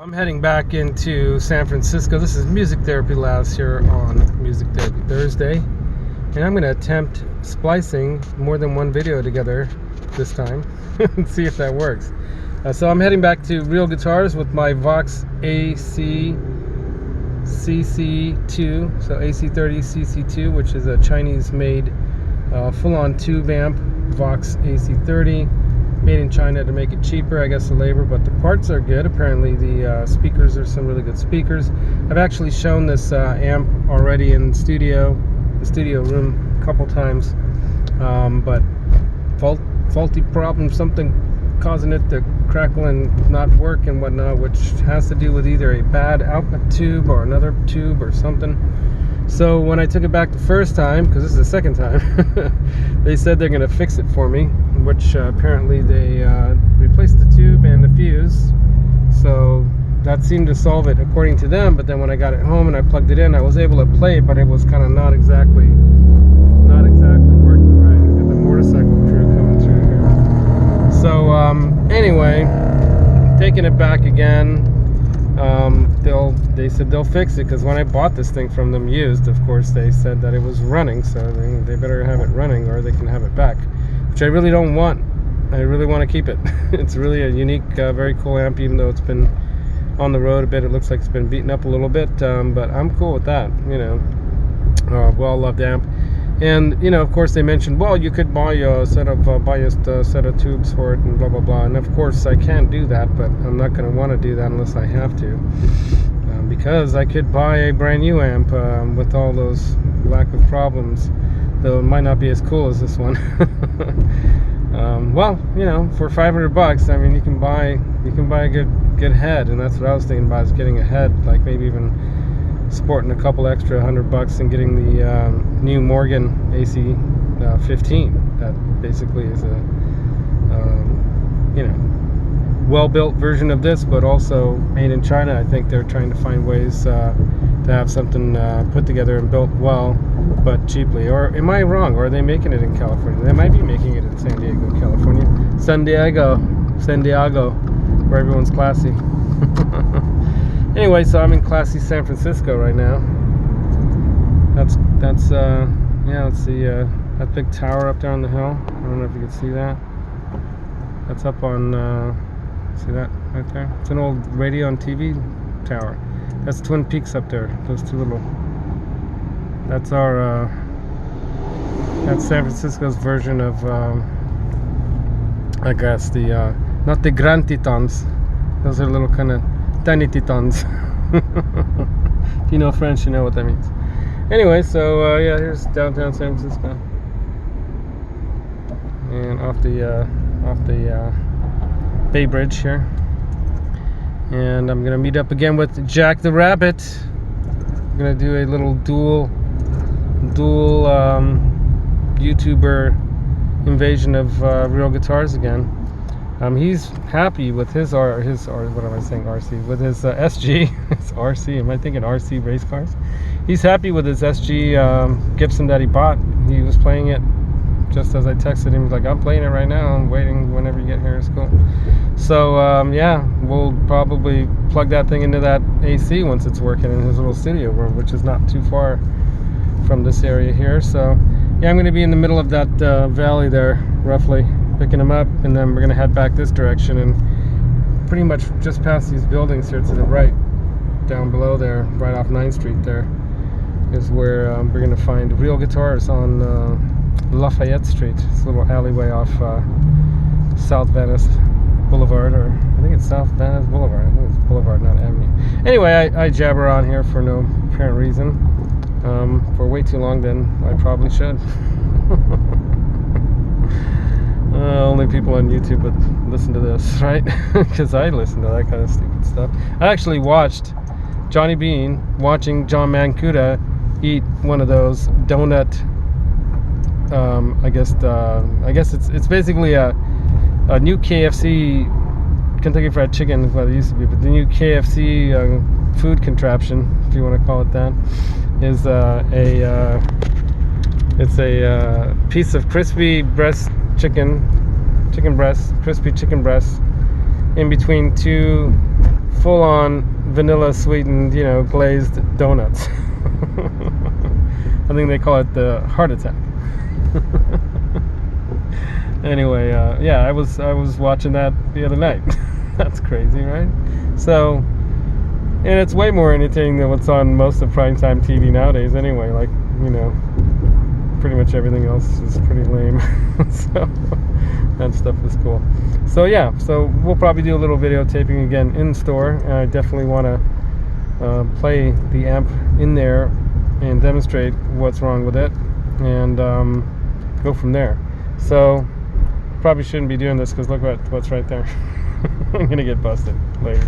I'm heading back into San Francisco. This is Music Therapy Laz here on Music Therapy Thursday. And I'm going to attempt splicing more than one video together this time and see if that works. So I'm heading back to Real Guitars with my Vox AC CC2, so AC30 CC2, which is a Chinese-made full-on tube amp, Vox AC30. Made in China to make it cheaper, I guess, the labor, but the parts are good. Apparently the speakers are some really good speakers. I've actually shown this amp already in the studio room a couple times, but faulty problem, something causing it to crackle and not work and whatnot, which has to do with either a bad output tube or another tube or something. So when I took it back the first time, because this is the second time, they said they're going to fix it for me, which apparently they replaced the tube and the fuse. So that seemed to solve it according to them. But then when I got it home and I plugged it in, I was able to play it, but it was kind of not exactly working right. I got the motorcycle crew coming through here. So anyway, taking it back again. They said they'll fix it, because when I bought this thing from them used, of course, they said that it was running, so they better have it running or they can have it back, which I really don't want. I really want to keep it. It's really a unique, very cool amp, even though it's been on the road a bit. It looks like it's been beaten up a little bit, but I'm cool with that, you know. Well-loved amp. And, you know, of course, they mentioned, well, you could buy a set of biased set of tubes for it and blah, blah, blah. And, of course, I can do that, but I'm not going to want to do that unless I have to. Because I could buy a brand new amp with all those lack of problems, though it might not be as cool as this one. Well, you know, for $500, I mean, you can buy a good head, and that's what I was thinking about, is getting a head, like maybe even sporting a couple extra $100 and getting the new Morgan AC 15. That basically is a you know, well-built version of this, but also made in China. I think they're trying to find ways to have something put together and built well, but cheaply. Or am I wrong? Or are they making it in California? They might be making it in San Diego, California. San Diego, where everyone's classy. Anyway, so I'm in classy San Francisco right now. That's yeah, let's see, that big tower up there on the hill. I don't know if you can see that. That's up on, see that right there? It's an old radio and TV tower. That's Twin Peaks up there, those two little. That's our, that's San Francisco's version of, I guess, the, not the Grand Tetons. Those are little kind of tiny Tetons. If you know French, you know what that means. Anyway, so yeah, here's downtown San Francisco, and off the Bay Bridge here. And I'm gonna meet up again with Jack the Rabbit. I'm gonna do a little dual YouTuber invasion of Real Guitars again. He's happy with his what am I saying, RC, with his SG, his RC, am I thinking RC race cars? He's happy with his SG Gibson that he bought. He was playing it just as I texted him. He's like, I'm playing it right now, I'm waiting whenever you get here, it's cool. So yeah, we'll probably plug that thing into that AC once it's working in his little studio room, which is not too far from this area here. So yeah, I'm going to be in the middle of that valley there, roughly, picking them up, and then we're going to head back this direction, and pretty much just past these buildings here to the right, down below there, right off 9th Street there, is where we're going to find Real Guitars on Lafayette Street. It's a little alleyway off South Venice Boulevard, or I think it's South Venice Boulevard. I think it's Boulevard, not Avenue. Anyway, I jabber on here for no apparent reason, for way too long than I probably should. Only people on YouTube would listen to this, right? Because I listen to that kind of stupid stuff. I actually watched Johnny Bean watching John Mancuda eat one of those donut. I guess it's basically a new KFC, Kentucky Fried Chicken is what it used to be, but the new KFC food contraption, if you want to call it that, is it's a piece of crispy breast chicken breast, crispy chicken breast, in between two full-on vanilla sweetened, glazed donuts. I think they call it the heart attack. Anyway, yeah, I was watching that the other night. That's crazy, right? So, and it's way more entertaining than what's on most of primetime TV nowadays anyway. Like, pretty much everything else is pretty lame. So, that stuff is cool. So, yeah, so we'll probably do a little videotaping again in store. And I definitely want to play the amp in there and demonstrate what's wrong with it. And go from there. So, probably shouldn't be doing this because look what's right there. I'm going to get busted later.